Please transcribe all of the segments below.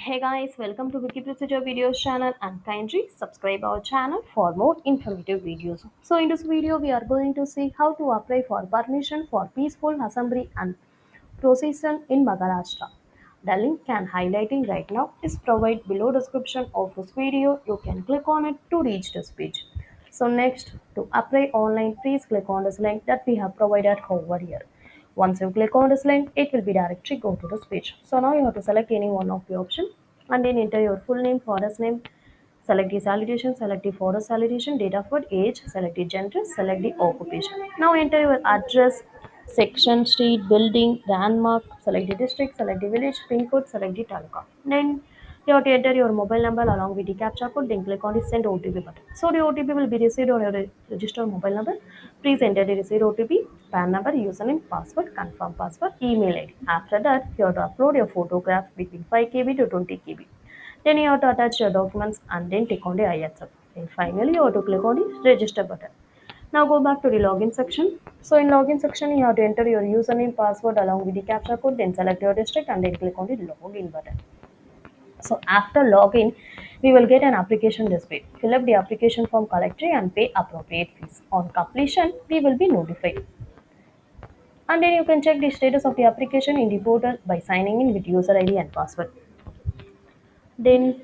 Hey guys, welcome to Wiki Procedure Videos channel and kindly subscribe our channel for more informative videos. So in this video, we are going to see how to apply for permission for peaceful assembly and procession in Maharashtra. The link I'm highlighting right now is provided below description of this video. You can click on it to reach this page. So next, to apply online, please click on this link that we have provided over here. Once you click on this link, it will be directly go to this page. So now you have to select any one of the option and then enter your full name, forest name, select the salutation, select the forest salutation, date of birth, age, select the gender, select the occupation. Now enter your address, section, street, building, landmark, select the district, select the village, pin code, select the taluka. Then you have to enter your mobile number along with the captcha code, then click on the send OTP button. So the OTP will be received on your registered mobile number. Please enter the received OTP, PAN number, username, password, confirm password, email ID. After that, you have to upload your photograph between 5 KB to 20 KB. Then you have to attach your documents and then click on the I accept. And finally, you have to click on the register button. Now go back to the login section. So in login section, you have to enter your username, password along with the captcha code, then select your district and then click on the login button. So after login, we will get an application display. Fill up the application form correctly and pay appropriate fees. On completion, we will be notified. And then you can check the status of the application in the portal by signing in with user ID and password. Then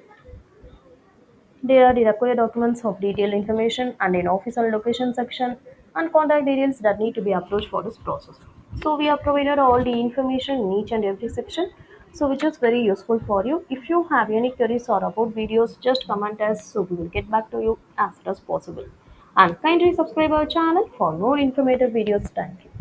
there are the required documents of detailed information and an official location section and contact details that need to be approached for this process. So we have provided all the information in each and every section, so which is very useful for you. If you have any queries or about videos, just comment us so we will get back to you as soon as possible. And kindly subscribe our channel for more informative videos. Thank you.